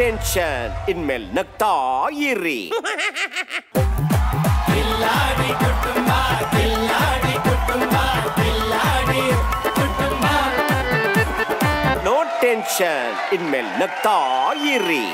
Tension ಇನ್ಮೇಲೆ ನಗ್ತಾ ಇರಿ. ನೋ ಟೆನ್ಷನ್ ಇನ್ಮೇಲೆ ನಗ್ತಾ ಇರಿ.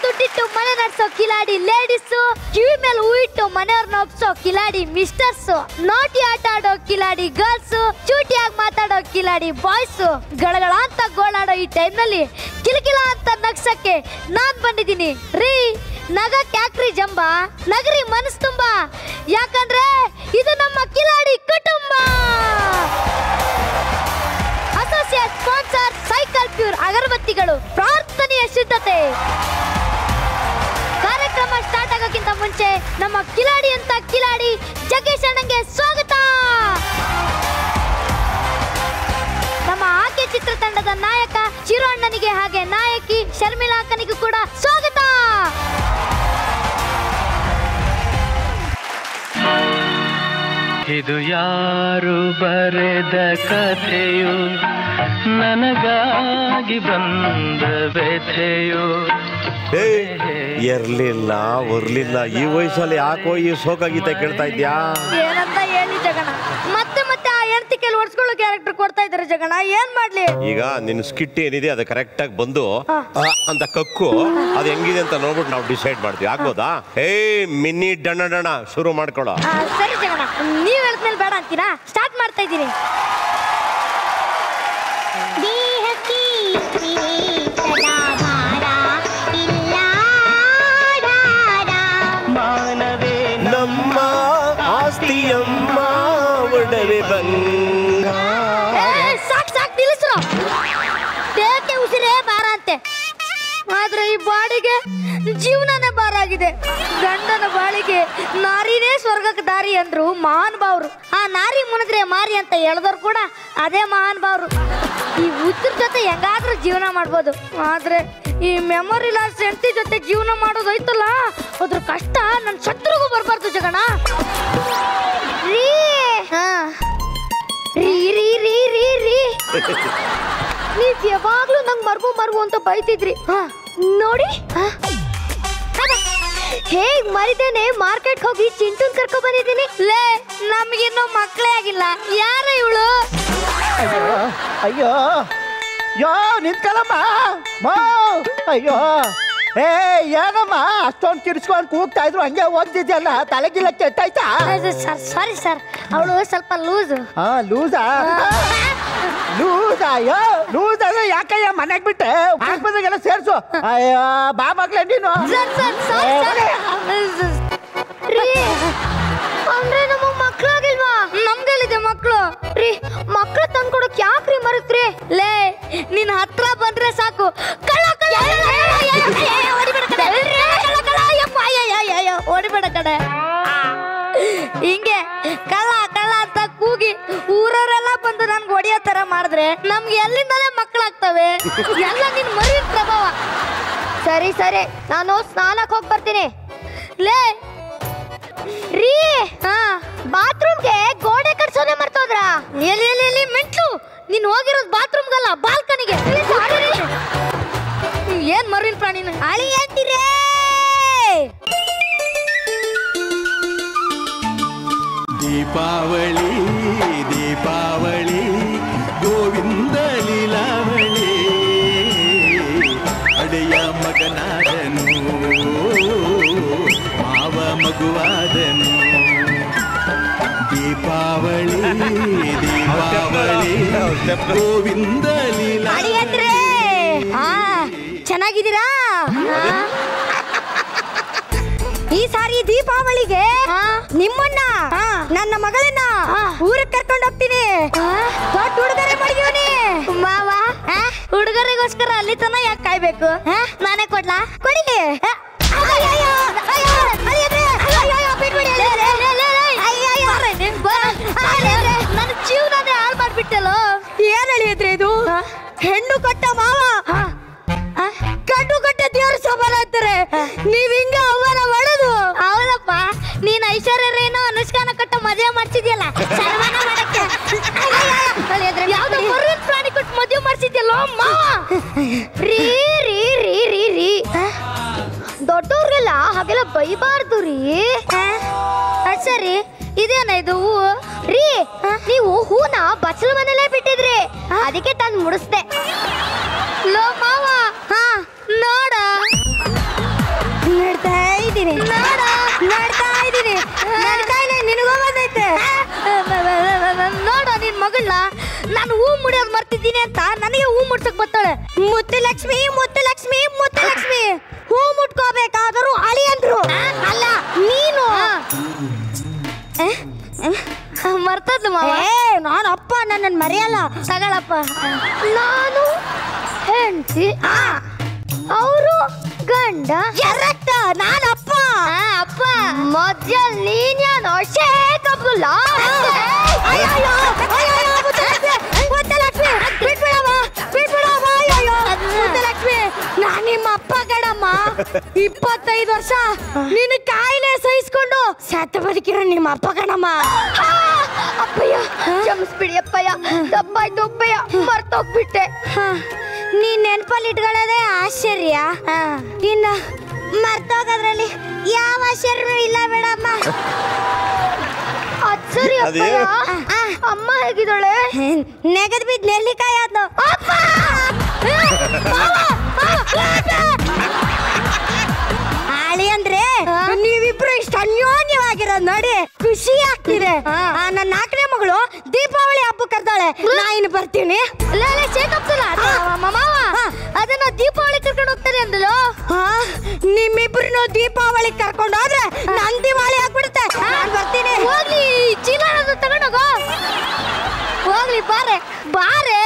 ದುಡ್ಡಿಟ್ಟು ಮನೆ ನಡೆಸೋ ಕಿಲಾಡಿ ಲೇಡೀಸು, ಕಿವಿ ಮೇಲೆ ಹೂ ಇಟ್ಟು ಮನೆಯವ್ರನ್ನ ಒಪ್ಸೋ ಕಿಲಾಡಿ ಮಿಸ್ಟರ್ಸ್, ನಾಟಿ ಆಟ ಆಡೋ ಕಿಲಾಡಿ ಗರ್ಲ್ಸ್, ಚೂಟಿಯಾಗಿ ಮಾತಾಡೋ ಕಿಲಾಡಿ ಬಾಯ್ಸ್, ಗಳಗಳ ಅಂತ ಗೋಳಾಡೋ ಈ ಟೈಮ್ ನಲ್ಲಿ ಕಿಲಕಿಲ ಅಂತ ನಗ್ಸಕ್ಕೆ ನಾನ್ ಬಂದಿದ್ದೀನಿ ರೀ. ನಗಕ್ ಯಾಕ್ರಿ ಜಂಬ, ನಗರಿ ಮನಸ್ ತುಂಬಾ, ಯಾಕಂದ್ರೆ ಇದು ನಮ್ಮ Kiladi Kutumba. Associate sponsor Cycle Pure ಅಗರಬತ್ತಿಗಳು, ಪ್ರಾರ್ಥನೆಯ ಶುದ್ಧತೆ. ಕಾರ್ಯಕ್ರಮ ಸ್ಟಾರ್ಟ್ ಆಗೋಕ್ಕಿಂತ ಮುಂಚೆ ನಮ್ಮ ಕಿಲಾಡಿ ಅಂತ ಕಿಲಾಡಿ ಜಗ್ಗೇಶ್ ಅಣ್ಣಂಗೆ ಸ್ವಾಗತ. ನಮ್ಮ ಆಕೆ ಚಿತ್ರತಂಡದ ನಾಯಕ ಚಿರು ಅಣ್ಣನಿಗೆ ಹಾಗೆ ನಾಯಕಿ ಶರ್ಮಿಳಾ ಅಕ್ಕನಿಗೂ ಕೂಡ ಸ್ವಾಗತ. ಇದು ಯಾರು ಬರೆದ ಕಥೆಯು, ನನಗಾಗಿ ಬಂದ ವ್ಯಥೆಯು. ಇರ್ಲಿಲ್ಲ ಉರ್ಲಿಲ್ಲ, ಈ ವಯಸ್ಸಲ್ಲಿ ಯಾಕೋ ಈ ಶೋಕಾಗೀತೆ ಕೇಳ್ತಾ ಇದ್ಯಾ? ಏನಂತ ಹೇಳಿ ಜಗಣ, ಮತ್ತೆ ಮತ್ತೆ ಆ ಹೆಂಡತಿ ಕೈಲಿ ಓಡಿಸ್ಕೊಳ್ಳೋ ಕ್ಯಾರೆಕ್ಟರ್ ಕೊಡ್ತಾ ಇದ್ದಾರೆ ಜಗಣ, ಏನ್ ಮಾಡ್ಲಿ? ಈಗ ನಿನ್ ಸ್ಕಿಟ್ ಏನಿದೆ ಅದು ಕರೆಕ್ಟ್ ಆಗಿ ಬಂದು ಅಂತ ಕಕ್ಕು ಅದು ಹೆಂಗಿದೆ ಅಂತ ನೋಡ್ಬಿಟ್ಟು ನಾವು ಡಿಸೈಡ್ ಮಾಡ್ತೀವಿ. ಆಗ್ಬೋದಾ? ಮಿನಿ ಡಣ ಡಣ ಶುರು ಮಾಡ್ಕೊಳ್ಳೋ. ಸರಿ ಜಗಣ, ನೀವ್ ಹೇಳಿದ್ಮೇಲೆ ಬೇಡ ಅಂತೀರಾ? ಸ್ಟಾರ್ಟ್ ಮಾಡ್ತಾ ಇದ್ದೀನಿ. ನಮ್ಮ ಆಸ್ತಿಯಮ್ಮ ಒಡವೆ ಬಂಗಾರ. ಸಾಕ್ ಸಾಕ್ ನಿಲ್ಲಿಸ್ರು. ದೇಹಕ್ಕೆ ಉಸಿರೇ ಭಾರ ಅಂತೆ, ಆದ್ರೆ ಈ ಬಾಡಿಗೆ ಜೀವನನೇ ಭಾರ ಆಗಿದೆ. ಗಂಡನ ಬಾಳಿಗೆ ನಾರಿನೇ ಸ್ವರ್ಗಕ್ಕೆ ದಾರಿ ಅಂದ್ರು ಮಹಾನ್ ಭಾವರು. ಆ ನಾರಿ ಮುನಿದ್ರೆ ಮಾರಿ ಅಂತ ಹೇಳಿದವ್ರು ಕೂಡ ಅದೇ ಮಹಾನ್ ಭಾವರು. ಈ ಉತ್ತರ ಜೊತೆ ಹೆಂಗಾದ್ರೂ ಜೀವನ ಮಾಡ್ಬೋದು, ಆದ್ರೆ ಈ ಮೆಮೊರಿ ಲಾಸ್ ಹೆಂಡತಿ ಜೊತೆ ಜೀವನ ಮಾಡೋದೈತಲ್ಲ, ಅದ್ರ ಕಷ್ಟ ನನ್ನ ಶತ್ರುಗೂ ಬರ್ಬಾರ್ದು ಜಗಣ. ರೀ ರೀ ರೀ ರೀ ರೀ ರೀ ನೀವ್ ಯಾವಾಗ್ಲೂ ನಂಗ್ ಮರ್ಗು ಅಂತ ಬೈತಿದ್ರಿ ನೋಡಿ. ಹೇಗ್ ಮರಿದೇನೆ ಮಾರ್ಕೆಟ್ ಹೋಗಿ ಚಿಂಟುನ್ ಕರ್ಕೊ ಬಂದಿದ್ದೀನಿ. ಲೇ, ನಮ್ಗಿನ್ನೂ ಮಕ್ಕಳೇ ಆಗಿಲ್ಲ. ಯಾರ ಇವಳು? ಅಯ್ಯೋ ಯೋ ನಿಂತ್ಕಲಮ್ಮ. ಅಯ್ಯೋ ಏನಮ್ಮ ಅಷ್ಟೊಂದು ಕಿರ್ಸ್ಕೊಂಡು ಕೂಗ್ತಾ ಇದ್ರು, ಹಂಗೆ ಓದ್ತಿದ್ಯಲ್ಲ, ತಲೆಗಿಲ್ಲ ಕೆಟ್ಟಾಯ್ತಾ? ಸಾರಿ ಸರ್, ಅವಳು ಸ್ವಲ್ಪ ಲೂಸ್. ಲೂಸಾ? ಲೂಸಾ? ಲೂಸ್ ಅಂದ್ರೆ ಯಾಕಯ್ಯ ಮನೆಗ್ ಬಿಟ್ಟೆ ಹಾಕ್ಬಂದಾಗೆಲ್ಲ ಸೇರ್ಸು. ಅಯ್ಯೋ ಬಾ ಮಗ್ಲೇ ನೀನು. ಅಂದ್ರೆ ನಮಗ್ ಮಕ್ಳಾಗಿಲ್ವಾ? ನಮ್ಗೆಲ್ಲಿದೆ ಮಕ್ಳು ರೀ. ಮಕ್ಳು ತಂದ್ಕೊಡಕ್ ಯಾಕ್ರಿ ಮರುತ್ರಿ? ಲೇ, ನಿನ್ ಹತ್ರ ಬಂದ್ರೆ ಸಾಕು ಹೊಡಿಬೇಡ ಕಡೆ. ಹಿಂಗೆ ಕಳ್ಳ ಕಳ್ಳ ಅಂತ ಕೂಗಿ ಊರವರೆಲ್ಲ ಬಂದು ನನ್ಗೆ ಹೊಡಿಯೋ ತರ ಮಾಡಿದ್ರೆ ನಮ್ಗೆ ಎಲ್ಲಿಂದಲೇ ಮಕ್ಕಳಾಗ್ತವೆ. ಎಲ್ಲ ನಿನ್ ಮರಿ ಪ್ರಭಾವ. ಸರಿ ಸರಿ, ನಾನು ಸ್ನಾನಕ್ಕೆ ಹೋಗಿ ಬರ್ತೀನಿ. ಲೇ ರೀ, ಬಾತ್ರೂಮ್ಗೆ ಗೋಡೆ ಕಟ್ಸೋನೆ ಮರ್ತೋದ್ರ? ಎಲ್ಲಿ ಮೆಂಟ್ಲು, ನೀನ್ ಹೋಗಿರೋದು ಬಾತ್ರೂಮ್ಗಲ್ಲ ಬಾಲ್ಕನಿಗೆ. ಏನ್ ಮರಿನ್ ಪ್ರಾಣಿನ ಅಳಿ ಅಂತೀರೇ? ದೀಪಾವಳಿ ದೀಪಾವಳಿ ಗೋವಿಂದ ಲೀಲಾವಳಿ, ಅಡೆಯ ಮಗನಾದನು ಮಾವ ಮಗುವಾದನು. ದೀಪಾವಳಿ ದೀಪಾವಳಿ ಗೋವಿಂದ ಲೀಲಾವಳಿ. ಚೆನ್ನಾಗಿದ್ದೀರಾ? ಈ ಸಾರಿ ದೀಪಾವಳಿಗೆ ನಿಮ್ಮನ್ನ ನನ್ನ ಮಗಳನ್ನ ಊರಿಗೆ ಕರ್ಕೊಂಡು ಹೋಗ್ತೀನಿ. ದೊಡ್ಡ ಉಡುಗೊರೆ ಮಾಡಿದೀನಿ ಮಾವ. ಉಡುಗೊರೆಗೋಸ್ಕರ ಅಲ್ಲಿ ತನ ಯಾಕೆ ಕಾಯ್ಬೇಕು? ನಾನೇ ಕೊಡ್ಲಾ? ಕೊಡಿ. ನನ್ನ ಜೀವನನೇ ಹಾಳು ಮಾಡ್ಬಿಟ್ಟಲ್ಲ. ಏನ್ ಹೇಳಿದ್ರಿ ಇದು? ಹೆಣ್ಣು ಕೊಟ್ಟ ಮಾವ ಗಂಡು ಕೊಟ್ಟ ದೇವ್ರ ಸಮಾನ ಅಂತಾರೆ. ನೀವ್ ಹಿಂಗ ಅವನ ಒಳದು. ಹೌದಪ್ಪ, ನೀನ್ ಐಶ್ವರ್ಯ ರೇನು ಅನುಷ್ಠಾನ ಕೊಟ್ಟ ಮದುವೆ ಮಾಡ್ಸಿದ್ಯಲ್ಲ, ಸರ್ವನ ಮಾಡಕ್ಕೆ. ಯಾವ್ದೋ ಮರುವಿನ ಪ್ರಾಣಿ ಕೊಟ್ಟು ಮದುವೆ ಮಾಡ್ಸಿದ್ಯಲ್ಲೋ ಮಾವ. ರೀ ರೀ ರೀ ರೀ ರೀ ದೊಡ್ಡವ್ರಿಗೆಲ್ಲ ಹಾಗೆಲ್ಲ ಬೈಬಾರ್ದು ರೀ. ಸರಿ ಇದೇನ ಇದು ಹೂ ರೀ? ನೀವು ಹೂನ ಬಚ್ಚಲ ಮನೇಲೆ ಬಿಟ್ಟಿದ್ರಿ, ಅದಕ್ಕೆ ತಂದು ಮುಡಿಸ್ದೆ. ಲೋ ಮಾವ ನೋಡ ನೋಡ್ತಾ ಇದ್ದೀನಿ, ನೋಡ್ತಾ ಇದ್ದೀನಿ. ನನ್ನ ಕಾಯಿಲೆ ನಿನಗೂ ಬಂದೈತೆ. ನೋಡ ನಿನ್ ಮಗಳನ್ನ ನಾನು ಹೂ ಮುಡಿಯೋದು ಮರ್ತಿದ್ದೀನಿ ಅಂತ ನನಗೆ ಹೂ ಮುಡ್ಸಕ್ ಬರ್ತಾಳೆ. ಮುತ್ತುಲಕ್ಷ್ಮಿ ಮುತ್ತುಲಕ್ಷ್ಮಿ ಮುತ್ತುಲಕ್ಷ್ಮಿ ಹೂ ಮುಟ್ಕೋಬೇಕಾದರೂ ಅಳಿ ಅಂದ್ರು. ಅಲ್ಲ ನೀನು ಮರ್ತದ್ದು ಮಾವ. ನಾನು ಅಪ್ಪ ನನ್ನ ಮರೆಯಲ್ಲ. ತಗಳಪ್ಪ. ನಾನು ಹೆಂಡತಿ, ಅವರು ಗಂಡ. ಕರೆಕ್ಟ್. ನಾನಪ್ಪ. ಅಪ್ಪ ಮೊದಲ್ ನೀನ್ಯಾನೋ ಶೇಖ್ ಅಬ್ದುಲ್ಲಾ. ನಾನು ನಿಮ್ಮ ಅಪ್ಪ ಕಡಮ್ಮ. 25 ವರ್ಷ ನಿನ್ನ ಕಾಯಿಲೆ ಸಹಿಸ್ಕೊಂಡು ಸತ್ತ ಬದುಕಿರೋ ನಿಮ್ಮ ಅಪ್ಪ ಕಣಮ್ಮ. ಅಪ್ಪಯ್ಯ ಕ್ಷಮಿಸ್ಬಿಡಿ ಅಪ್ಪಯ್ಯ, ತಪ್ಪಾಯ್ತು ಅಪ್ಪಯ್ಯ, ಮರ್ತೋಗ್ಬಿಟ್ಟೆ. ನೀನ್ ನೆನಪಲ್ಲಿ ಇಟ್ಕೊಳ್ಳೋದೇ ಆಶ್ಚರ್ಯ, ಇನ್ನ ಮರ್ತೋಗೋದ್ರಲ್ಲಿ ಯಾವ ಆಶ್ಚರ್ಯನೂ ಇಲ್ಲ ಬೇಡಮ್ಮ. ಸರಿ ಅಪ್ಪಯ್ಯ. ಅಮ್ಮ ಹೇಗಿದ್ದಾಳೆ? ನೆಗದ್ ಬಿದ್ದು ನೆಲ್ಲಿಕಾಯಿ ಆದ್ನು. ಅಪ್ಪ ಆಳಿ ಅಂದ್ರೆ ನೀವಿಬ್ರು ಇಷ್ಟ ಅನ್ಯೋನ್ಯವಾಗಿರೋದ್ ನೋಡಿ ಖುಷಿ ಆಗ್ತಿದೆ. ನನ್ನ 4ನೇ ಮಗಳು ದೀಪಾವಳಿ ಹಬ್ಬ ಕರ್ತಾಳೆ, ನಾ ಇನ್ನು ಬರ್ತೀನಿ. ಅದನ್ನ ದೀಪಾವಳಿ ಕರ್ಕೊಂಡು ಹೋಗ್ತಾರೆ ಅಂದಲು. ನಿಮ್ಮಿಬ್ರು ದೀಪಾವಳಿ ಕರ್ಕೊಂಡು ಹೋದ್ರೆ ನನ್ ದಿವಾಳಿ ಆಗ್ಬಿಡುತ್ತೆ. ನಾನು ಬರ್ತೀನಿ. ಹೋಗ್ಲಿ ಚೀಲ ತಗೊಂಡೋಗೋ. ಹೋಗ್ಲಿ ಬಾರೆ ಬಾರೆ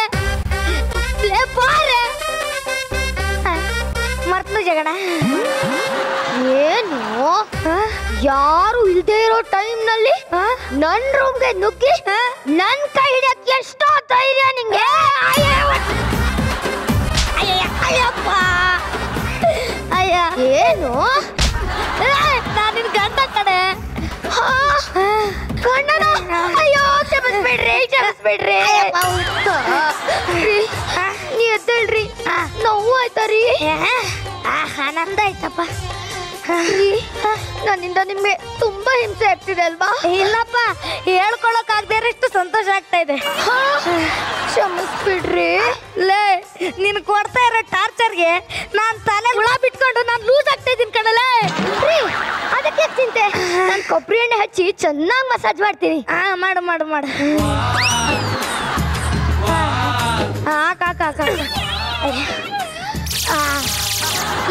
ಬಾರೆ. ಮರ್ತನು ಜಗಣ. ಏನು ಯಾರು ಇಲ್ದೇ ಇರೋ ಟೈಮ್ ನಲ್ಲಿ ನನ್ ರೂಮ್ಗೆ ನುಗ್ಗಿ ನನ್ ಕೈ ಹಿಡಿಯಕ್ಕೆ ಎಷ್ಟೋ ಧೈರ್ಯ ನಿಂಗೆ? ಅಯ್ಯಪ್ಪ ಅಯ್ಯ. ಏನು ನಾನು ನಿನ್ ಗಂಡ ಕಡೆ ಗಂಡನ? ಅಯ್ಯೋ ಕ್ಷಮಿಸ್ಬಿಡ್ರಿ ಕ್ಷಮಿಸ್ಬಿಡ್ರಿ. ನೀ ಎದ್ದೇಳ್ರಿ, ನೋವು ಆಯ್ತಾರಿ? ಆನಂದ ಆಯ್ತಪ್ಪ. ನನ್ನಿಂದ ನಿಮ್ಗೆ ತುಂಬಾ ಹಿಂಸೆ ಆಗ್ತಿದೆ ಅಲ್ವಾ? ಇಲ್ಲಪ್ಪ, ಹೇಳ್ಕೊಳಕ್ ಆಗದೆ ಇರೋಷ್ಟು ಸಂತೋಷ ಆಗ್ತಾ ಇದೆ. ಕ್ಷಮಿಸ್ಬಿಡ್ರಿ. ಲೇ ನೀನ್ ಕೊಡ್ತಾ ಇರೋ ಟಾರ್ಚರ್ಗೆ ನಾನ್ ತಲೆ ಹುಳ ಬಿಟ್ಕೊಂಡು ನಾನ್ ಲೂಸ್ ಆಗ್ತಾ ಇದೀನಿ ಕಣಲೇ. ಅದಕ್ಕೆ ಚಿಂತೆ, ನಾನ್ ಕೊಬ್ಬರಿ ಎಣ್ಣೆ ಹಚ್ಚಿ ಚೆನ್ನಾಗಿ ಮಸಾಜ್ ಮಾಡ್ತೀನಿ. ಮಾಡು ಮಾಡು ಮಾಡು.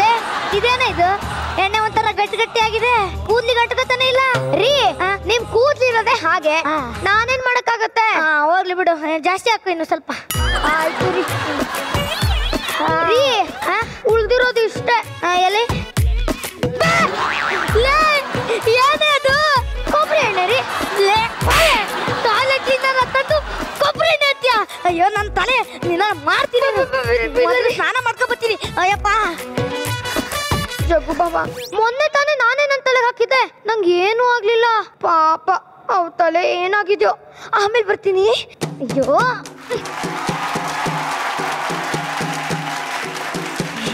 ಲೇ ಇದೇನ ಇದು? ಎಣ್ಣೆ ಒಂಥರ ಗಟ್ಟಿ ಗಟ್ಟಿ ಆಗಿದೆ, ಕೂದ್ಲಿ ಗಟ್ಟಕತಾನೆ ಇಲ್ಲ ರೀ. ನಿಮ್ ಕೂದ್ಲಿರೋದೆ ಹಾಗೆ, ನಾನೇನ್ ಮಾಡಕ್ಕಾಗತ್ತೆ? ಹೋಗ್ಲಿ ಬಿಡು, ಜಾಸ್ತಿ ಹಾಕು ಇನ್ನು ಸ್ವಲ್ಪ. ಆಯ್ತು ರೀ. ಉಳ್ದಿರೋದು ಇಷ್ಟೇ. ಎಲ್ಲಿ ಏನೇ ಅದು? ಕೊಬ್ಬರಿ ಎಣ್ಣೆ ರೀ. ಟಾಯ್ಲೆಟ್ ತಂದು ಕೊಬ್ಬರಿ ಎಣ್ಣೆ ಹತ್ಯಾ? ಅಯ್ಯೋ ನನ್ನ ತಲೆ, ನಿನ್ನ ಮಾಡ್ತೀನಿ. ಸ್ನಾನ ಮಾಡ್ಕೊ ಬರ್ತೀನಿ. ಅಯ್ಯಪ್ಪ ಜಗ್ಗು ಬಾಬಾ, ಮೊನ್ನೆ ತಾನೇ ನಾನೇ ನನ್ನ ತಲೆಗೆ ಹಾಕಿದ್ದೆ, ನಂಗೆ ಏನೂ ಆಗ್ಲಿಲ್ಲ. ಪಾಪ ಅವ್ ತಲೆ ಏನಾಗಿದ್ಯೋ. ಆಮೇಲೆ ಬರ್ತೀನಿ. ಅಯ್ಯೋ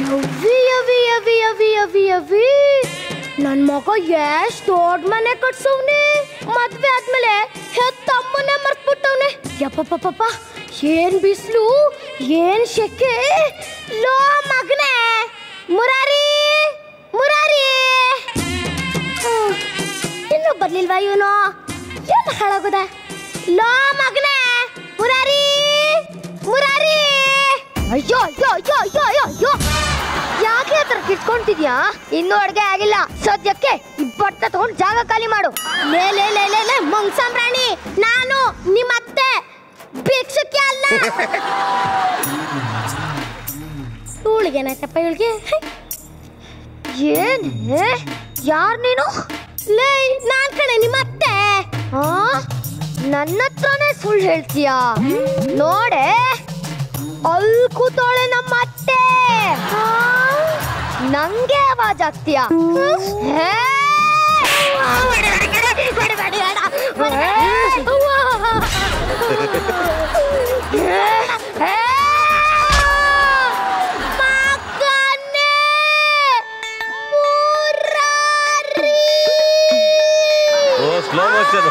ಯವ್ವಿ ಯವ್ವಿ ಯವ್ವಿ ಯವ್ವಿ ಯವ್ವಿ ಯವ್ವಿ, ನನ್ ಮಗ ಎಷ್ಟ್ ದೊಡ್ಡ ಮನೆ ಕಟ್ಸವ್ನೆ. ಮದ್ವೆ ಆದ್ಮೇಲೆ ಹೆತ್ತಮ್ಮನೆ ಮರ್ತ್ಬಿಟ್ಟವ್ನೆ. ಯಪ್ಪಪ್ಪ ಏನ್ ಬಿಸ್ಲು, ಏನ್ ಶೆಕೆ. ಲೋ ಮಗನೇ ಮುರಾರಿ ಮುರಾರಿ, ಇನ್ನೂ ಬರ್ಲಿಲ್ವಾ ಇವನು? ಎಲ್ಲ ಹಾಳಾಗೋದ. ಲೋ ಮಗನೇ ಮುರಾರಿ ಮುರಾರಿ. ಅಯ್ಯೋ ಅಯ್ಯೋ ಅಯ್ಯೋ ಅಯ್ಯೋ ಅಯ್ಯೋ ಅಯ್ಯೋ, ಯಾಕೆ ಆ ಥರ ಕಿಟ್ಕೊಂತಿದ್ಯಾ? ಇನ್ನೂ ಅಡ್ಗೆ ಆಗಿಲ್ಲ. ಸದ್ಯಕ್ಕೆ ಬಟ್ಟೆ ತಗೊಂಡು ಜಾಗ ಖಾಲಿ ಮಾಡು. ಲೇ ಲೇ ಲೇ ಲೇ ಲೇ ಮಂಗ್ಸಾಮ್ರಾಣಿ, ನಾನು ನಿಮ್ಮ ಅತ್ತೆ, ಭಿಕ್ಷಕ್ಕೆ ಅಲ್ಲ. ಇವಳಿಗೇನಾಯ್ತಪ್ಪ? ಇವಳಿಗೆ ಏನೇ? ಯಾರ್ ನೀನು? ಲೇ ನಾನ್ ಕಣೆ ನಿಮ್ಮ ಅತ್ತೆ. ನನ್ನ ಹತ್ರನೇ ಸುಳ್ಳು ಹೇಳ್ತೀಯಾ? ನೋಡೆ ಅಲ್ಲಿ ಕೂತೋಳೆ ನಮ್ಮ ಅತ್ತೆ, ನಂಗೆ ಆವಾಜ್ ಆಗ್ತೀಯಾ? Slow motion.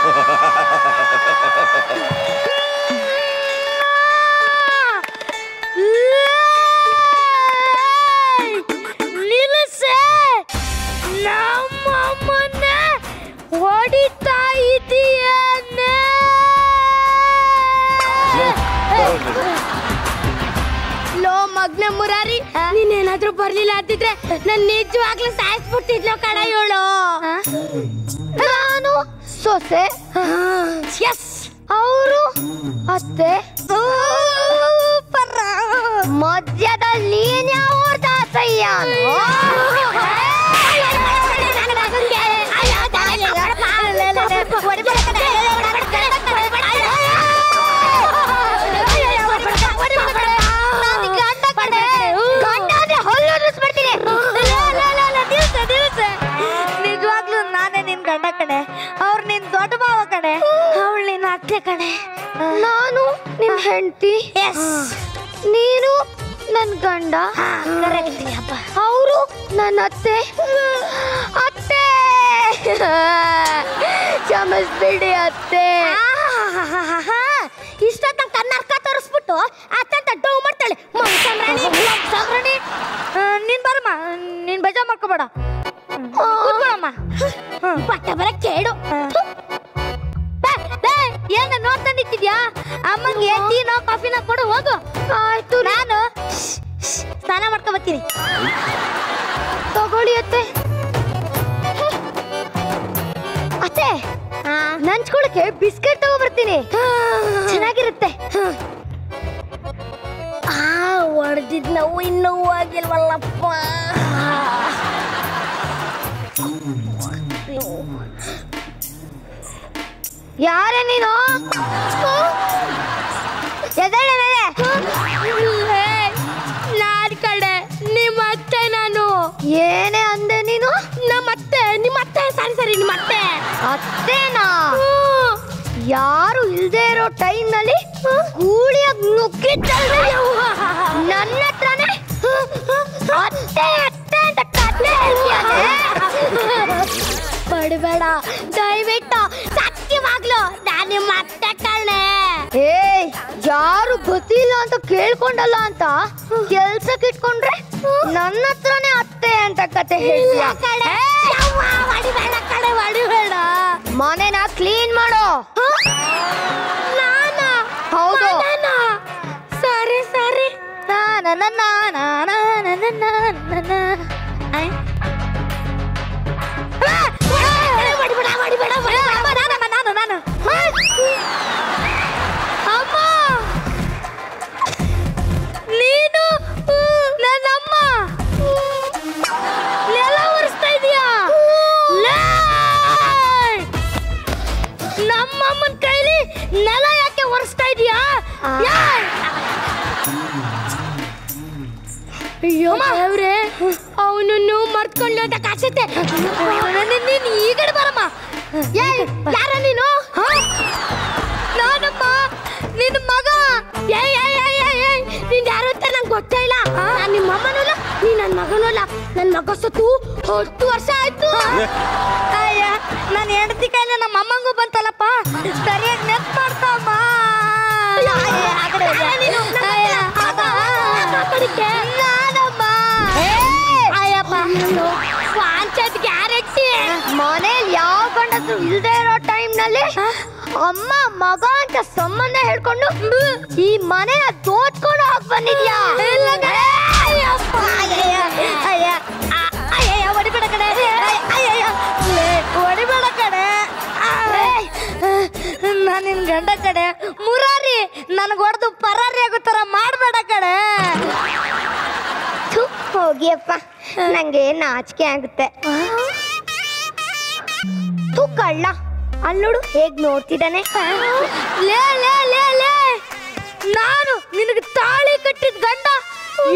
ನಮ್ಮಮ್ಮನ್ನೇ ಹೊಡಿತಾ ಇದೀಯನ್ನೇ. ಲೋ ಮಗ್ನ ಮುರಾರಿ, ನೀನೇನಾದ್ರೂ ಬರ್ಲಿಲ್ಲ ಅಂತಿದ್ರೆ ನನ್ ನಿಜವಾಗ್ಲೂ ಸಾಯಿಸ್ಬಿಡ್ತಿದ್ಲೋ ಕಣ ಇವಳು. ನಾನು ಸೊಸೆ, ಎಸ್, ಅವರು ಅತ್ತೆ, ಮಧ್ಯದಲ್ಲಿ ನೀನ್ ಯಾವ ತಾತಯ್ಯ? ನಿಜವಾಗ್ಲೂ ನಾನೇ ನಿನ್ ಗಂಡ ಕಣೆ, ಅವ್ರು ನಿನ್ ದೊಡ್ಡ ಮಾವ ಕಣೆ, ಅವಳು ನಿನ್ನ ಅತ್ತೆ ಕಣೆ, ನಾನು ನಿನ್ ಹೆಂಡತಿ, ನೀನು ನನ್ ಗಂಡ, ಅವರು ನನ್ನ ಅತ್ತೆ. ಅತ್ತೆ ಕ್ಷಮಿಸ್ಬಿಡಿ ಅತ್ತೆ. ಇಷ್ಟೊತ್ತ ಕನ್ನರ್ಕ ತೋರಿಸ್ಬಿಟ್ಟು ಅತ್ತ ಡೌ ಮಾಡ್ತಾಳೆ. ನೀನ್ ಬರಮ್ಮ, ನೀನ್ ಬೇಜಾರ್ ಮಾಡ್ಕೋಬೇಡ, ಕೂತ್ಕೊಳ್ಳಮ್ಮ. ಬಟ್ಟೆ ಬರ ಕೇಳು. ಏನ ನೋಡ್ತಾ ನಿಂತಿದ್ಯಾ? ಅಮ್ಮಂಗೆ ಟೀನೋ ಕಾಫಿನ ಕೊಡು, ಹೋಗು. ಆಯ್ತು, ನಾನು ಸ್ನಾನ ಮಾಡ್ಕೊ ಬರ್ತೀನಿ. ತಗೊಳ್ಳಿ ಅತ್ತೆ. ಅತ್ತೆ, ನಂಚ್ಕೊಳಕ್ಕೆ ಬಿಸ್ಕೆಟ್ ತಗೋಬರ್ತೀನಿ, ಚೆನ್ನಾಗಿರುತ್ತೆ. ಹೊಡೆದಿದ್ ನೋವು ಇನ್ನೂ ಆಗಿಲ್ವಲ್ಲಪ್ಪ. ಯಾರೇ ನೀನು? ನಾನ್ ಕಡೆ ನಿಮ್ಮ ಅತ್ತೆ ನಾನು. ಏನೇ ಅಂದೆ ನೀನು? ನಮ್ಮತ್ತೆ, ನಿಮ್ಮತ್ತೆ. ಸರಿ, ನಿಮ್ಮತ್ತೆ. ಅತ್ತೇನಾ? ಯಾರು ಇಲ್ದೇ ಇರೋ ಟೈಮ್ ನಲ್ಲಿ ಗೂಳಿಯಾಗಿ ನುಗ್ಗಿದ್ದಲ್ವೇ ನನ್ನ ಹತ್ರನೇ ಅತ್ತೆ ಅತ್ತೆ ಅಂತ ಕತೆ ಹೇಳ್ತೀಯಾನೆ? ಬಡಬೇಡ ದಯವಿಟ್ಟು, ಸತ್ಯವಾಗ್ಲು ನಾನು ನಿಮ್ಮ ಅತ್ತೆ ಕಣೆ. ಏಯ್, ಯಾರು ಗೊತ್ತಿಲ್ಲ ಅಂತ ಕೇಳ್ಕೊಂಡಲ್ಲ ಅಂತ ಕೆಲ್ಸಕ್ಕೆ ಇಟ್ಕೊಂಡ್ರೆ ನನ್ನ ಹತ್ರನೇ ಅತ್ತೆ ಅಂತ ಕತೆ ಹೇಳ್ತೀಯ ಕಣೆ. ಹೊಡಿಬೇಡ ಕಣೆ, ಹೊಡಿಬೇಡ. ಮನೆನ ಕ್ಲೀನ್ ಮಾಡೋ. ನಾನಾ? ಹೌದು. ಸರಿ ಸರಿ. ಅಮ್ಮ, ನೀನು ನನ್ನಮ್ಮ ನೆಲ ಒರೆಸ್ತಾ ಇದೀಯಾ? ನಮ್ಮಮ್ಮನ ಕೈಲಿ ನೆಲ ಯಾಕೆ ಒರೆಸ್ತಾ ಇದೀಯಾ? ಅಯ್ಯೋ ಅವ್ರೆ, ಅವನನ್ನು ಮರ್ತ್ಕೊಂಡು ಅಂತ ಕಾಸುತ್ತೆ. ನೀನು ಈಗಡೆ ಬರಮ್ಮ. ಯಾರ ನೀನು? ನಾನಮ್ಮ, ನಿನ್ನ ಮಗ. ನೀನ್ ಯಾರು ಅಂತ ನಂಗೆ ಗೊತ್ತೇ ಇಲ್ಲ. ನಾನು ನಿಮ್ಮ ಅಮ್ಮನೂ ಇಲ್ಲ, ನೀ ನನ್ನ ಮಗನೂ ಇಲ್ಲ. ನನ್ನ ಮಗ ಸತ್ತು 10 ವರ್ಷ ಆಯ್ತು. ಅಯ್ಯ, ನಾನು ಹೆಂಡತಿ ಕೈಲಿ ನಮ್ಮ ಅಮ್ಮಂಗೂ ಬಂತಲ್ಲಪ್ಪ. ಸರಿಯಾಗಿ ನೆನ್ಪು ಮಾಡ್ಕಮ್ಮ. ಮನೇಲಿ ಯಾವ ಗಂಡಸರು ಇಲ್ದೇ ಇರೋ ಟೈಮ್ ನಲ್ಲಿ ಅಮ್ಮ ಮಗ ಅಂತ ಸಂಬಂಧ ಹೇಳ್ಕೊಂಡು ಈ ಮನೆನ ತೋತ್ಕೊಂಡು ಹೋಗಿ ಬಂದಿದ್ಯಾ? ಹೊಡಿಬೇಡ ಕಡೆ, ಹೊಡಿಬೇಡ ಕಡೆ. ನಾನು ನಿನ್ ಗಂಡ ಕಡೆ ಮುರಾರಿ, ನನಗೆ ಹೊಡೆದು ಪರಾರಿ ಆಗೋ ತರ ಮಾಡ್ಬೇಡ ಕಡೆ. ಹೋಗಿಯಪ್ಪ, ನಂಗೆ ನಾಚಿಕೆ ಆಗುತ್ತೆ. ತೂ ಕಳ್ಳ, ಅಲ್ಲೋಡು ಹೇಗ್ ನೋಡ್ತಿದ್ದಾನೆ. ಲೇ ಲೇ ಲೇ ಲೇ, ನಾನು ನಿನಗೆ ತಾಳಿ ಕಟ್ಟಿದ ಗಂಡ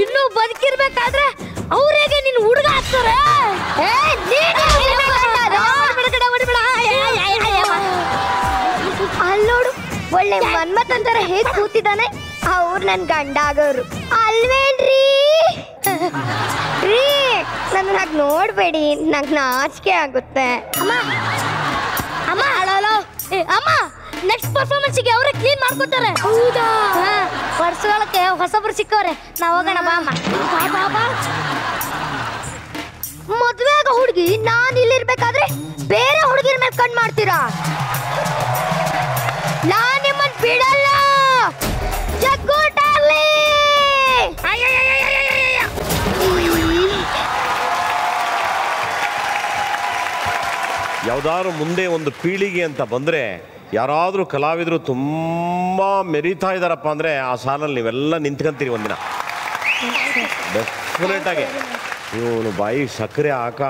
ಇನ್ನೂ ಬದುಕಿರ್ಬೇಕಾದ್ರೆ ಅವ್ರಿಗೆ ನಿನ್ ಹುಡುಗ ಹಾಕ್ತಾರೆ. ಅಲ್ಲೋಡು ಒಳ್ಳೆ ಮನ್ಮತ್ ಅಂತಾರ ಹೇಗ್ ಕೂತಿದ್ದಾನೆ. ಅವ್ರು ನನ್ ಗಂಡ ಆಗೋರು ಅಲ್ವೇನ್ರಿ? ರೀ, ನನ್ನ ಹಾಗೆ ನೋಡ್ಬೇಡಿ, ನಂಗೆ ನಾಚಿಕೆ ಆಗುತ್ತೆ. ಅಮ್ಮ ಅಮ್ಮ, ಅಮ್ಮ ನೆಕ್ಸ್ಟ್ ಪರ್ಫಾರ್ಮೆನ್ಸ್ಗೆ ಅವರೇ ಕ್ಲೀನ್ ಮಾಡ್ಕೊತಾರೆ. ಹೌದಾ? ವರ್ಷಗಳಕ್ಕೆ ಹೊಸಬ್ರು ಸಿಕ್ಕವ್ರೆ. ನಾವು ಹೋಗೋಣ ಬಾ ಅಮ್ಮ. ಬಾ ಬಾ. ಮದ್ವೆ ಆಗೋ ಹುಡುಗಿ ನಾನು ಇಲ್ಲಿರ್ಬೇಕಾದ್ರೆ ಬೇರೆ ಹುಡುಗಿರ ಮೇಲೆ ಕಣ್ ಮಾಡ್ತೀರಾ? ನಾನು ನಿಮ್ಮನ್ನ ಬಿಡಲ್ಲ. ಜಗ್ಗು ಡಾರ್ಲಿ. ಯಾವ್ದಾದ್ರು ಮುಂದೆ ಒಂದು ಪೀಳಿಗೆ ಅಂತ ಬಂದ್ರೆ ಯಾರಾದ್ರೂ ಕಲಾವಿದರು ತುಂಬಾ ಮೆರೀತಾ ಇದಾರಪ್ಪ ಅಂದ್ರೆ ಆ ಸಾಲಲ್ಲಿ ನೀವೆಲ್ಲ ನಿಂತ್ಕೊಂತೀರಿ ಒಂದಿನ. ಡೆಫಿನೆಟ್ ಆಗಿ ಇವನು ಬಾಯಿ ಸಕ್ಕರೆ ಹಾಕ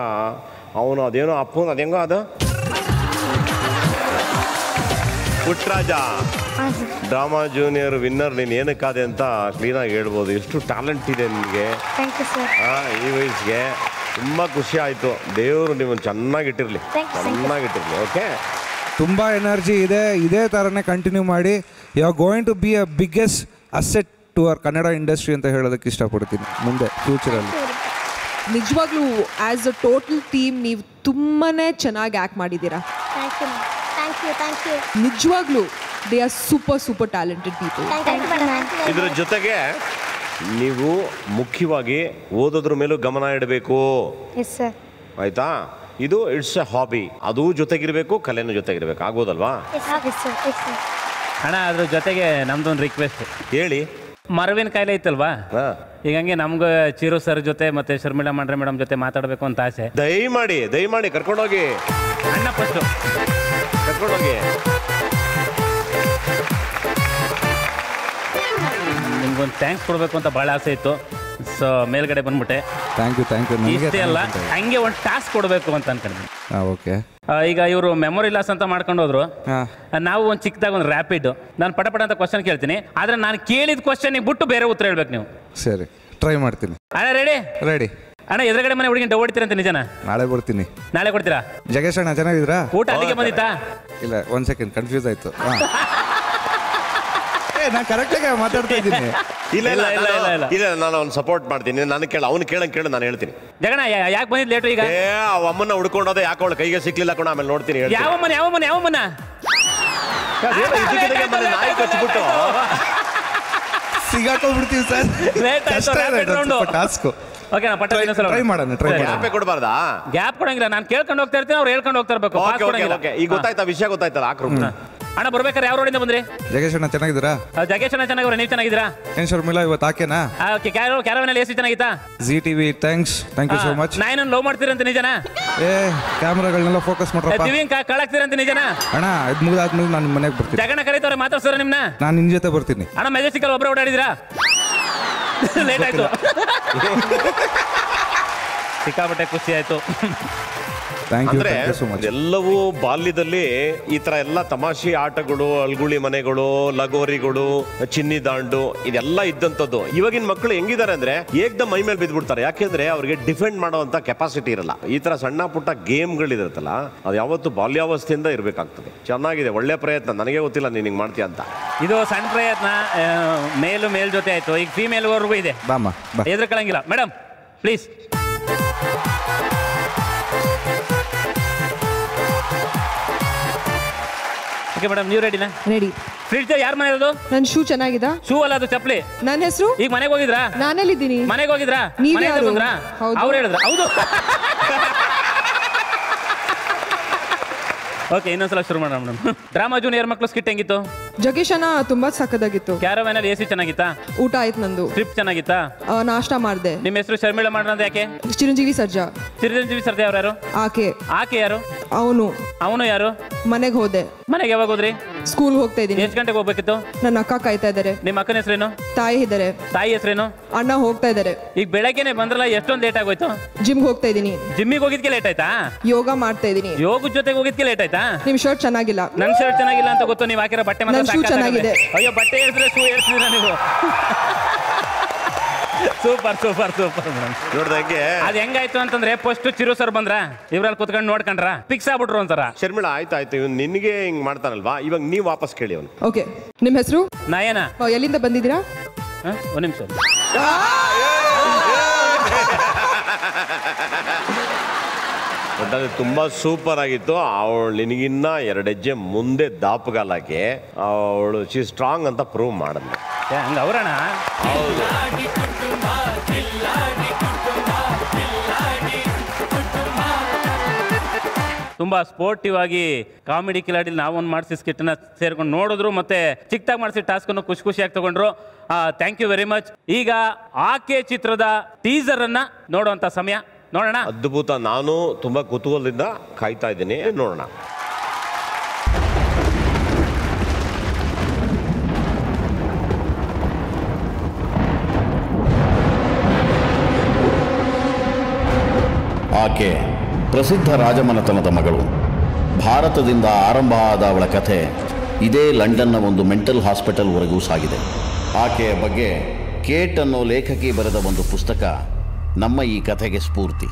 ಅವನು ಅದೇನೋ ಅಪ್ಪನ ಅದೇಂಗೋ ಅದು ಪುಟ್ರಾಜ ಡ್ರಾಮಾ ಜೂನಿಯರ್ ವಿನ್ನರ್ ನೀನು ಏನಕ್ಕಾದೆ ಅಂತ ಕ್ಲೀನಾಗಿ ಹೇಳ್ಬೋದು. ಎಷ್ಟು ಟ್ಯಾಲೆಂಟ್ ಇದೆ ನಿಮಗೆ ಈ ವಯಸ್ಸಿಗೆ. ತುಂಬ ಖುಷಿ ಆಯಿತು. ದೇವರು ನಿಮ್ಮನ್ನು ಚೆನ್ನಾಗಿಟ್ಟಿರಲಿ. ಓಕೆ, ತುಂಬ ಎನರ್ಜಿ ಇದೆ. ಇದೇ ಥರನೇ ಕಂಟಿನ್ಯೂ ಮಾಡಿ. You are going to be a biggest asset to our Kannada industry ಅಂತ ಹೇಳೋದಕ್ಕೆ ಇಷ್ಟಪಡ್ತೀನಿ ಮುಂದೆ ಫ್ಯೂಚರಲ್ಲಿ. ನಿಜವಾಗ್ಲೂ ಆ್ಯಸ್ ಅ ಟೋಟಲ್ ಟೀಮ್ ನೀವು ತುಂಬಾ ಚೆನ್ನಾಗಿ ಆ್ಯಕ್ಟ್ ಮಾಡಿದ್ದೀರಾ. ನಿಜವಾಗ್ಲೂ they are super talented people. ಇದರ ಜೊತೆಗೆ ನೀವು ಮುಖ್ಯವಾಗಿ ಓದೋದ್ರ ಮೇಲೂ ಗಮನ ಇಡಬೇಕು. ಆಯ್ತಾ? ಇದು ಇಟ್ಸ್ ಎ ಹಾಬಿ. ಅದು ಜೊತೆಗಿರ್ಬೇಕು, ಕಲೆನೂ ಜೊತೆಗಿರ್ಬೇಕು. ಆಗೋದಲ್ವಾ ಅಣ್ಣ? ಅದ್ರ ಜೊತೆಗೆ ನಮ್ದೊಂದು ರಿಕ್ವೆಸ್ಟ್ ಹೇಳಿ. ಮರವಿನ ಕಾಯಿಲೆ ಐತಲ್ವಾ, ಹೀಗಂಗೆ ನಮ್ಗೆ ಚಿರು ಸರ್ ಜೊತೆ ಮತ್ತೆ ಶರ್ಮಿಳಾ ಮಂಡ್ರೆ ಮೇಡಮ್ ಜೊತೆ ಮಾತಾಡಬೇಕು ಅಂತ ಆಸೆ. ದಯಮಾಡಿ ಕರ್ಕೊಂಡೋಗಿ ಅಣ್ಣ, ಫಸ್ಟು ಕರ್ಕೊಂಡೋಗಿ. ನಿಮ್ಗೊಂದು ಥ್ಯಾಂಕ್ಸ್ ಕೊಡಬೇಕು ಅಂತ ಭಾಳ ಆಸೆ ಇತ್ತು. ಸೊ ಮೇಲ್ಗಡೆ ಬಂದ್ಬಿಟ್ಟೆ. Thank you. ಇಷ್ಟೇ ಅಲ್ಲ, ಹಂಗೆ ಒಂದು ಟಾಸ್ಕ್ ಕೊಡಬೇಕು ಅಂತ ಅನ್ಕೊಂಡ್ವಿ. ಓಕೆ. ಈಗ ಇವರು ಮೆಮೊರಿ ಲಾಸ್ ಅಂತ ಮಾಡ್ಕೊಂಡು ಹೋದ್ರು. ನಾವು ಒಂದು ಚಿಕ್ಕದಾಗ ಒಂದು ರ್ಯಾಪಿಡ್ ನಾನು ಪಟ ಅಂತ ಕ್ವಶನ್ ಕೇಳ್ತೀನಿ. ಆದ್ರೆ ನಾನು ಕೇಳಿದ ಕ್ವಶನ್ಗೆ ಬಿಟ್ಟು ಬೇರೆ ಉತ್ತರ ಹೇಳ್ಬೇಕು ನೀವು. ಸರಿ, ಟ್ರೈ ಮಾಡ್ತೀನಿ. ಅಣ್ಣ ರೆಡಿ? ಅಣ್ಣ ಎದುರುಗಡೆ ಮನೆ ಹುಡುಗಿ ಡವ್ ಹೊಡಿತೀರಂತ ನಿಜನಾ? ನಾಳೆ ಬರ್ತೀನಿ. ನಾಳೆ ಕೊಡ್ತೀರಾ? ಜಗೇಶ್ ಅಣ್ಣ ಚೆನ್ನಾಗಿದ್ದೀರಾ? ಊಟ ಅಲ್ಲಿಗೆ ಬಂದಿತ್ತಾ? ಇಲ್ಲ, 1 ಸೆಕೆಂಡ್ ಕನ್ಫ್ಯೂಸ್ ಆಯ್ತು. ನಾನು ಕರೆಕ್ಟಾಗಿ ಮಾತಾಡ್ತಾ ಇದ್ದೀನಿ. ಇಲ್ಲ, ನಾನು ಅವ್ನು ಸಪೋರ್ಟ್ ಮಾಡ್ತೀನಿ. ನಾನು ಅವ್ನು ಕೇಳು, ನಾನು ಹೇಳ್ತೀನಿ. ಜಗಣ ಯಾಕೆ ಬಂದಿದ್ದು ಲೇಟು? ಈಗ ಅಮ್ಮನ್ನ ಹುಡ್ಕೊಂಡೋದೆ, ಯಾಕೆ ಅವಳು ಕೈಗೆ ಸಿಕ್ಲಿಲ್ಲ ಕಣ. ಆಮೇಲೆ ನೋಡ್ತೀನಿ. ಯಾವಮ್ಮನ ನಾಯಿ ಕಚ್ಬಿಟ್ಟು ಸಿಗಾಕೊಂಡ್ಬಿಡ್ತೀವಿ ಸರ್. ಟಾಸ್ಕು. ಓಕೆ, ನಾ ಪಟ್ಟ ಟ್ರೈ ಮಾಡೋಣ. ಕೊಡಬಾರ್ದಾ? ಗ್ಯಾಪ್ ಕೊಡಂಗಿಲ್ಲ. ನಾನು ಕೇಳ್ಕೊಂಡು ಹೋಗ್ತಾ ಇರ್ತೀನಿ, ಅವ್ರು ಹೇಳ್ಕೊಂಡು ಹೋಗ್ತಾ ಇರ್ಬೇಕು. ಈಗ ಗೊತ್ತಾಯ್ತಾ ವಿಷಯ? ಗೊತ್ತಾಯ್ತಲ್ಲ. ಅಣ್ಣ ಬರ್ಬೇಕಾರೆ ಯಾವ ರೋಡಿಂದ ಬಂದ್ರಿ? ಜಗೇಶ್ ಅಣ್ಣ ಚೆನ್ನಾಗಿದ್ದೀರಾ? ಜಗೇಶ್ ಅಣ್ಣ ಚೆನ್ನಾಗಿವ್ರೆ. ನೀವು ಚೆನ್ನಾಗಿದ್ದೀರಾ? ಏನ್ ಶರ್ಮಿಳಾ ಇವತ್ತು ಆಕೆನಾ? ಕ್ಯಾರವನಲ್ಲಿ ಎಸಿ ಚೆನ್ನಾಗಿತ್ತಾ? ZTV thanks, thank you so much. ನಾನು ಲವ್ ಮಾಡ್ತೀರಂತ ನಿಜನಾ? ಕ್ಯಾಮ್ರಾಗಳನ್ನೆಲ್ಲ ಫೋಕಸ್ ಮಾಡ್ರಪ್ಪ. ದಿವ್ಯಂಕ ಕಳಾಕ್ತೀರಂತ ನಿಜನಾ? ಅಣ್ಣ ಇದು ಮುಗಿದಾದ್ಮೇಲೆ ನಾನು ಮನೆಗೆ ಬರ್ತೀನಿ. ಜಗಣ ಕರೀತವ್ರೆ, ಮಾತಾಡ್ಸೋರ ನಿಮ್ನ? ನಾನು ನಿನ್ ಜೊತೆ ಬರ್ತೀನಿ. ಅಣ್ಣ ಮೆಜೆಸ್ಟಿಕಲ್ ಒಬ್ಬರೇ ಓಡಾಡಿದ್ರಾ? ಲೇಟ್ ಆಯ್ತು. ಸಿಕ್ಕಾಪಟ್ಟೆ ಖುಷಿ ಆಯ್ತು. ಅಂದ್ರೆ ಎಲ್ಲವೂ ಬಾಲ್ಯದಲ್ಲಿ ಈ ತರ ಎಲ್ಲ ತಮಾಷೆ ಆಟಗಳು, ಅಲ್ಗುಳಿ ಮನೆಗಳು, ಲಗೋರಿಗಳು, ಚಿನ್ನಿ ದಾಂಡು ಇದೆಲ್ಲ ಇದ್ದಂಥದ್ದು. ಇವಾಗಿನ ಮಕ್ಕಳು ಹೆಂಗಿದ್ದಾರೆ ಅಂದ್ರೆ ಏಕ್ದಮ್ ಮೈ ಮೇಲೆ ಬಿದ್ದ್ಬಿಡ್ತಾರೆ. ಯಾಕೆಂದ್ರೆ ಅವ್ರಿಗೆ ಡಿಫೆಂಡ್ ಮಾಡುವಂತ ಕೆಪಾಸಿಟಿ ಇರಲ್ಲ. ಈ ತರ ಸಣ್ಣ ಪುಟ್ಟ ಗೇಮ್ಗಳಿರುತ್ತಲ್ಲ, ಅದು ಯಾವತ್ತು ಬಾಲ್ಯಾವಸ್ಥೆಯಿಂದ ಇರಬೇಕಾಗ್ತದೆ. ಚೆನ್ನಾಗಿದೆ, ಒಳ್ಳೆ ಪ್ರಯತ್ನ. ನನಗೆ ಗೊತ್ತಿಲ್ಲ ನೀನ್ ಹಿಂಗ್ ಮಾಡ್ತೀಯ ಅಂತ. ಇದು ಸಣ್ಣ ಪ್ರಯತ್ನ. ಮೇಲ್ ಜೊತೆ ಆಯ್ತು, ಈಗ ಫೀಮೇಲ್ ವರ್ಗೂ ಇದೆ. ಎದುರ್ಕೊಳ್ಳಂಗಿಲ್ಲ. Madam please. ಓಕೆ ಮೇಡಮ್, ನೀವು ರೆಡಿನಾ? ರೆಡಿ. ಫ್ರಿಡ್ಜ್ ಯಾರ ಮನೆ ಇರೋದು? ನನ್ನ ಶೂ ಚೆನ್ನಾಗಿದ? ಶೂ ಅಲ್ಲ, ಅದು ಚಪ್ಪಲಿ. ನನ್ನ ಹೆಸರು? ಈಗ ಮನೆಗೆ ಹೋಗಿದ್ರಾ? ನಾನೆಲ್ಲಿದ್ದೀನಿ? ಮನೆಗೆ ಹೋಗಿದ್ರಾ? ನೀವ್ ಯಾರು? ಅವ್ರು ಹೇಳಿದ್ರ? ಹೌದು. ಓಕೆ, ಇನ್ನೊಂದ್ಸಲ ಶುರು ಮಾಡೋಣ ಮೇಡಮ್. ಡ್ರಾಮಾ ಜೂನಿಯರ್ ಮಕ್ಕಳು ಸ್ಕಿಟ್ ಹೆಂಗಿತ್ತು? ಜಗೇಶ್ ಅಣ್ಣ ತುಂಬಾ ಸಕ್ಕದಾಗಿತ್ತು. ಕ್ಯಾರವ್ಯಾನಲ್ಲಿ ಎಸಿ ಚೆನ್ನಾಗಿತ್ತಾ? ಊಟ ಆಯ್ತು ನಂದು. ಸ್ಕ್ರಿಪ್ಟ್ ಚೆನ್ನಾಗಿತ್ತಾ? ನಾಷ್ಟ ಮಾಡಿದೆ. ನಿಮ್ಮ ಹೆಸರು ಶರ್ಮಿಳಾ ಮಾಡ್ರ ಅಂತ ಯಾಕೆ? ಚಿರಂಜೀವಿ ಸರ್ಜಾ. ಚಿರಂಜೀವಿ ಸರ್ಜಾ ಅವ್ರು ಯಾರು? ಆಕೆ ಯಾರು? ಅವನು ಯಾರು? ಮನೆಗೆ ಹೋದೆ. ಮನೆಗೆ ಯಾವಾಗ ಹೋದ್ರಿ? ಸ್ಕೂಲ್ ಹೋಗ್ತಾ ಇದ್ದೀನಿ. ಎಷ್ಟು ಗಂಟೆಗೆ ಹೋಗ್ಬೇಕಿತ್ತು? ನನ್ನ ಅಕ್ಕ ಕಾಯ್ತಾ ಇದ್ದಾರೆ. ನಿಮ್ಮ ಅಕ್ಕನ ಹೆಸರೇನು? ತಾಯಿ ಇದ್ದಾರೆ. ತಾಯಿ ಹೆಸರೇನು? ಅಣ್ಣ ಹೋಗ್ತಾ ಇದ್ದಾರೆ. ಈಗ ಬೆಳಗ್ಗೆನೆ ಬಂದ್ರಲ್ಲ, ಎಷ್ಟೊಂದು ಲೇಟ್ ಆಗೋಯ್ತು? ಜಿಮ್ಗೆ ಹೋಗ್ತಾ ಇದ್ದೀನಿ. ಜಿಮ್ಮಿಗೆ ಹೋಗಿದ್ಕೆ ಲೇಟ್ ಆಯ್ತಾ? ಯೋಗ ಮಾಡ್ತಾ ಇದ್ದೀನಿ. ಯೋಗದ ಜೊತೆಗೆ ಹೋಗಿದ್ಕೆ ಲೇಟ್ ಆಯ್ತಾ? ನಿಮ್ ಶರ್ಟ್ ಚೆನ್ನಾಗಿಲ್ಲ. ನನ್ ಶರ್ಟ್ ಚೆನ್ನಾಗಿಲ್ಲ ಅಂತ ಗೊತ್ತು. ನೀವು ಹಾಕಿರೋ ಬಟ್ಟೆ ಮಾತ್ರ ಚೆನ್ನಾಗಿದೆ. ಅಯ್ಯೋ, ಬಟ್ಟೆ ಹೇಳಿದ್ರೆ ಶೂ ಹೇಳ್ತಿದ್ದೀರಾ ನೀವು? Super madam. ನೋಡ್ದಂಗೆ ಅದ್ ಹೆಂಗಾಯ್ತು ಅಂತಂದ್ರೆ, ಫಸ್ಟ್ ಚಿರು ಸರ್ ಬಂದ್ರ, ಇವ್ರಲ್ಲಿ ಕುತ್ಕೊಂಡು ನೋಡ್ಕೊಂಡ್ರ ಫಿಕ್ಸ್ ಆಗ್ಬಿಟ್ರು ಒಂಥರ. ಶರ್ಮಿಳಾ ಆಯ್ತಾಯ್ತು, ಇವ್ನು ನಿನ್ಗೆ ಹಿಂಗ್ ಮಾಡ್ತಾನಲ್ವಾ, ಇವಾಗ ನೀವು ವಾಪಸ್ ಕೇಳಿ ಅವನು. ಓಕೆ, ನಿಮ್ ಹೆಸರು? ನಯನ. ಎಲ್ಲಿಂದ ಬಂದಿದ್ದೀರಾ? ಒಂದ್ ನಿಮಿಷ. ಒಟ್ಟಲ್ಲಿ ತುಂಬಾ ಸೂಪರ್ ಆಗಿತ್ತು. ಅವಳು ನಿನಗಿನ್ನ 2 ಹೆಜ್ಜೆ ಮುಂದೆ ದಾಪುಗಾಲಾಕಿ ಅವಳು ಶಿ ಸ್ಟ್ರಾಂಗ್ ಅಂತ ಪ್ರೂವ್ ಮಾಡಿದ್ಲು. ಹಂಗ ಅವರಣ ಹೌದು. ತುಂಬಾ ಸ್ಪೋರ್ಟಿವ್ ಆಗಿ ಕಾಮಿಡಿ ಕಿಲಾಡಿ ನಾವೊಂದು ಮಾಡಿಸಿ ಸ್ಕಿಟ್ನ ಸೇರ್ಕೊಂಡು ನೋಡಿದ್ರು, ಮತ್ತೆ ಚಿಕ್ಕದಾಗಿ ಮಾಡಿಸಿ ಟಾಸ್ಕನ್ನು ಖುಷಿಯಾಗಿ ತಗೊಂಡ್ರು. Thank you very much. ಈಗ ಆಕೆ ಚಿತ್ರದ ಟೀಸರ್ ಅನ್ನ ನೋಡುವಂತ ಸಮಯ. ನೋಡೋಣ. ಅದ್ಭುತ. ನಾನು ತುಂಬಾ ಕುತೂಹಲದಿಂದ ಕಾಯ್ತಾ ಇದ್ದೀನಿ. ನೋಡೋಣ. ಆಕೆ ಪ್ರಸಿದ್ಧ ರಾಜಮನೆತನದ ಮಗಳು. ಭಾರತದಿಂದ ಆರಂಭ ಆದ ಅವಳ ಕಥೆ ಇದೇ ಲಂಡನ್ನ ಒಂದು ಮೆಂಟಲ್ ಹಾಸ್ಪಿಟಲ್ವರೆಗೂ ಸಾಗಿದೆ. ಆಕೆಯ ಬಗ್ಗೆ ಕೇಟ್ ಅನ್ನೋ ಲೇಖಕಿ ಬರೆದ ಒಂದು ಪುಸ್ತಕ ನಮ್ಮ ಈ ಕಥೆಗೆ ಸ್ಫೂರ್ತಿ.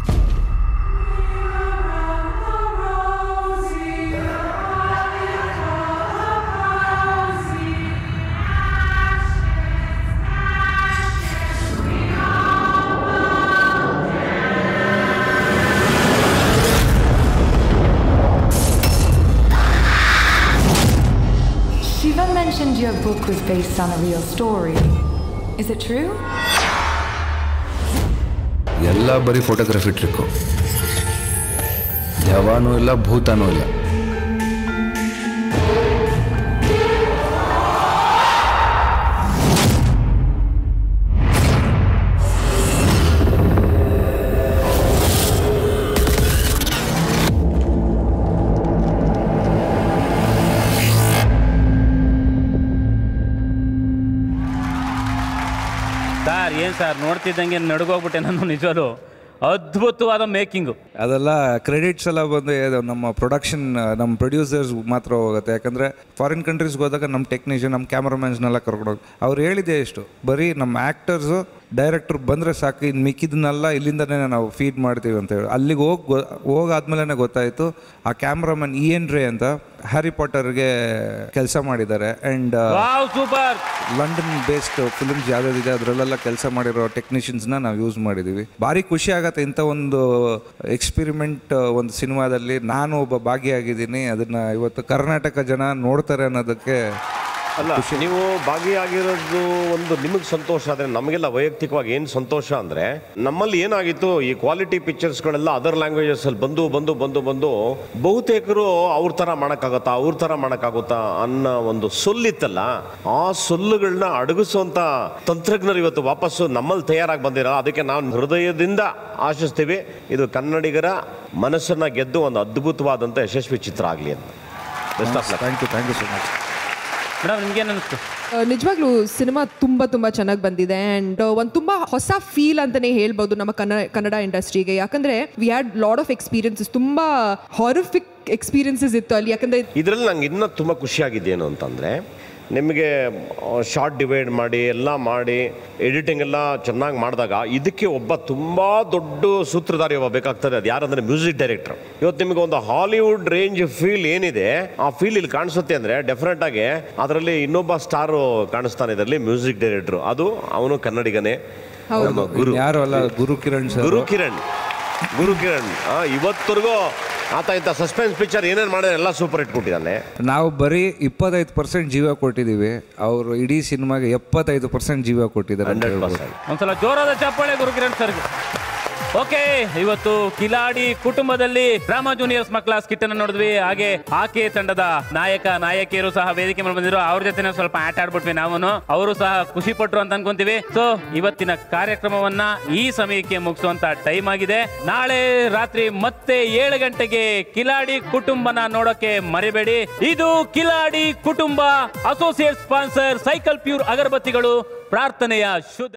Shiva mentioned your book was based on a real story. Is it true? ಎಲ್ಲ ಬರೀ ಫೋಟೋಗ್ರಫಿ ಟ್ರಿಕ್ಕು. ದೆವ್ವನೂ ಇಲ್ಲ, ಭೂತನೂ ಇಲ್ಲ. ಸರ್ ಏನು ಸರ್, ನೋಡ್ತಿದ್ದಂಗೆ ನಡ್ಗೋಗ್ಬಿಟ್ಟೆ ನಾನು. ನಿಜವಾಗ್ಲು ಅದ್ಭುತವಾದ ಮೇಕಿಂಗು. ಅದೆಲ್ಲ ಕ್ರೆಡಿಟ್ಸ್ ಎಲ್ಲ ಬಂದು ನಮ್ಮ ಪ್ರೊಡಕ್ಷನ್, ನಮ್ಮ ಪ್ರೊಡ್ಯೂಸರ್ಸ್ ಮಾತ್ರ ಹೋಗುತ್ತೆ. ಯಾಕಂದರೆ ಫಾರಿನ್ ಕಂಟ್ರೀಸ್ಗೆ ಹೋದಾಗ ನಮ್ಮ ಟೆಕ್ನಿಷಿಯನ್, ನಮ್ಮ ಕ್ಯಾಮ್ರಾಮ್ಯಾನ್ಸ್ನೆಲ್ಲ ಕರ್ಕೊಂಡೋಗಿ ಅವ್ರು ಹೇಳಿದೆ ಎಷ್ಟು, ಬರೀ ನಮ್ಮ ಆ್ಯಕ್ಟರ್ಸು ಡೈರೆಕ್ಟ್ರ್ ಬಂದರೆ ಸಾಕು, ಇನ್ನು ಮಿಕ್ಕಿದನ್ನೆಲ್ಲ ಇಲ್ಲಿಂದನೇ ನಾವು ಫೀಡ್ ಮಾಡ್ತೀವಿ ಅಂತ ಹೇಳಿ. ಅಲ್ಲಿಗೆ ಹೋಗಾದ್ಮೇಲೆ ಗೊತ್ತಾಯಿತು ಆ ಕ್ಯಾಮ್ರಾಮನ್ ಇಎನ್ ರೇ ಅಂತ ಹ್ಯಾರಿ ಪಾಟರ್ಗೆ ಕೆಲಸ ಮಾಡಿದ್ದಾರೆ. And super London based films ಯಾವ್ದಾದಿದೆ ಅದರಲ್ಲೆಲ್ಲ ಕೆಲಸ ಮಾಡಿರೋ ಟೆಕ್ನಿಷಿಯನ್ಸ್ನ ನಾವು ಯೂಸ್ ಮಾಡಿದ್ದೀವಿ. ಭಾರಿ ಖುಷಿ ಆಗತ್ತೆ ಇಂಥ ಒಂದು ಎಕ್ಸ್ಪಿರಿಮೆಂಟ್ ಒಂದು ಸಿನಿಮಾದಲ್ಲಿ ನಾನು ಒಬ್ಬ ಭಾಗಿಯಾಗಿದ್ದೀನಿ. ಅದನ್ನು ಇವತ್ತು ಕರ್ನಾಟಕ ಜನ ನೋಡ್ತಾರೆ ಅನ್ನೋದಕ್ಕೆ ಅಲ್ಲ, ನೀವು ಭಾಗಿಯಾಗಿರೋದು ಒಂದು ನಿಮಗೆ ಸಂತೋಷ. ಆದರೆ ನಮಗೆಲ್ಲ ವೈಯಕ್ತಿಕವಾಗಿ ಏನು ಸಂತೋಷ ಅಂದರೆ, ನಮ್ಮಲ್ಲಿ ಏನಾಗಿತ್ತು, ಈ ಕ್ವಾಲಿಟಿ ಪಿಕ್ಚರ್ಸ್ಗಳೆಲ್ಲ ಅದರ್ ಲ್ಯಾಂಗ್ವೇಜಸಲ್ಲಿ ಬಂದು ಬಹುತೇಕರು ಅವ್ರ ಥರ ಮಾಡೋಕ್ಕಾಗುತ್ತಾ ಅನ್ನೋ ಒಂದು ಸೊಲ್ಲಿತ್ತಲ್ಲ, ಆ ಸೊಲ್ಲುಗಳನ್ನ ಅಡಗಿಸುವಂಥ ತಂತ್ರಜ್ಞರು ಇವತ್ತು ವಾಪಸ್ಸು ನಮ್ಮಲ್ಲಿ ತಯಾರಾಗಿ ಬಂದಿರೋ. ಅದಕ್ಕೆ ನಾವು ಹೃದಯದಿಂದ ಆಶಿಸ್ತೀವಿ ಇದು ಕನ್ನಡಿಗರ ಮನಸ್ಸನ್ನು ಗೆದ್ದು ಒಂದು ಅದ್ಭುತವಾದಂಥ ಯಶಸ್ವಿ ಚಿತ್ರ ಆಗಲಿ ಅಂತ. Thank you so much madam. ನಿಮ್ಗೇನು ಅನಿಸ್ತು? ನಿಜವಾಗ್ಲೂ ಸಿನಿಮಾ ತುಂಬ ಚೆನ್ನಾಗಿ ಬಂದಿದೆ. ಆ್ಯಂಡ್ ಒಂದು ತುಂಬ ಹೊಸ ಫೀಲ್ ಅಂತಲೇ ಹೇಳ್ಬೋದು ನಮ್ಮ ಕನ್ನಡ ಇಂಡಸ್ಟ್ರಿಗೆ. ಯಾಕಂದರೆ we had lot of experiences, ತುಂಬ ಹಾರಿಫಿಕ್ ಎಕ್ಸ್ಪೀರಿಯನ್ಸಸ್ ಇತ್ತು ಅಲ್ಲಿ. ಯಾಕಂದರೆ ಇದರಲ್ಲಿ ನಂಗೆ ಇನ್ನೂ ತುಂಬ ಖುಷಿಯಾಗಿದ್ದೇನು ಅಂತಂದರೆ, ನಿಮಗೆ ಶಾರ್ಟ್ ಡಿವೈಡ್ ಮಾಡಿ ಎಲ್ಲ ಮಾಡಿ ಎಡಿಟಿಂಗ್ ಎಲ್ಲ ಚೆನ್ನಾಗಿ ಮಾಡಿದಾಗ ಇದಕ್ಕೆ ಒಬ್ಬ ತುಂಬ ದೊಡ್ಡ ಸೂತ್ರಧಾರಿ ಒಬ್ಬ ಬೇಕಾಗ್ತದೆ. ಅದು ಯಾರಂದರೆ ಮ್ಯೂಸಿಕ್ ಡೈರೆಕ್ಟರ್. ಇವತ್ತು ನಿಮಗೆ ಒಂದು ಹಾಲಿವುಡ್ ರೇಂಜ್ ಫೀಲ್ ಏನಿದೆ ಆ ಫೀಲ್ ಇಲ್ಲಿ ಕಾಣಿಸುತ್ತೆ ಅಂದರೆ ಡೆಫಿನೆಟ್ ಆಗಿ ಅದರಲ್ಲಿ ಇನ್ನೊಬ್ಬ ಸ್ಟಾರು ಕಾಣಿಸ್ತಾನೆ ಇದರಲ್ಲಿ, ಮ್ಯೂಸಿಕ್ ಡೈರೆಕ್ಟ್ರು. ಅದು ಅವನು ಕನ್ನಡಿಗನೇ, ಗುರು. ಯಾರು ಅಲ್ಲ, ಗುರುಕಿರಣ್. ಇವತ್ತರೆಗೂ ಆತ ಇಂಥ ಸಸ್ಪೆನ್ಸ್ ಪಿಕ್ಚರ್ ಏನೇನು ಮಾಡಿದ್ರೆ ಎಲ್ಲ ಸೂಪರ್ ಹಿಟ್ ಕೊಟ್ಟಿದ್ದಾನೆ. ನಾವು ಬರೀ 25% ಜೀವ ಕೊಟ್ಟಿದ್ದೀವಿ, ಅವರು ಇಡೀ ಸಿನಿಮಾಗೆ 75% ಜೀವ ಕೊಟ್ಟಿದ್ದಾರೆ. 100%. ಒಂದ್ಸಲ ಜೋರಾದ ಚಪ್ಪಾಳೆ ಗುರುಕಿರಣ್ ಸರ್ಗೆ. ಓಕೆ, ಇವತ್ತು ಕಿಲಾಡಿ ಕುಟುಂಬದಲ್ಲಿ ಡ್ರಾಮಾ ಜೂನಿಯರ್ಸ್ ಮಕ್ಕಳ ಸ್ಕಿಟ್ ಅನ್ನು ನೋಡಿದ್ವಿ. ಹಾಗೆ ಆಕೆ ತಂಡದ ನಾಯಕಿಯರು ಸಹ ವೇದಿಕೆ ಮೇಲೆ ಬಂದಿದ್ರು. ಅವ್ರ ಜೊತೆ ಸ್ವಲ್ಪ ಆಟ ಆಡ್ಬಿಟ್ವಿ ನಾವು. ಅವರು ಸಹ ಖುಷಿ ಪಟ್ರು ಅಂತ ಅನ್ಕೊಂತೀವಿ. ಸೊ ಇವತ್ತಿನ ಕಾರ್ಯಕ್ರಮವನ್ನ ಈ ಸಮಯಕ್ಕೆ ಮುಗಿಸುವಂತ ಟೈಮ್ ಆಗಿದೆ. ನಾಳೆ ರಾತ್ರಿ ಮತ್ತೆ 7 ಗಂಟೆಗೆ ಕಿಲಾಡಿ ಕುಟುಂಬನ ನೋಡೋಕೆ ಮರಿಬೇಡಿ. ಇದು Kiladi Kutumba. Associate sponsor Cycle Pure ಅಗರಬತ್ತಿಗಳು. ಪ್ರಾರ್ಥನೆಯ ಶುದ್ಧ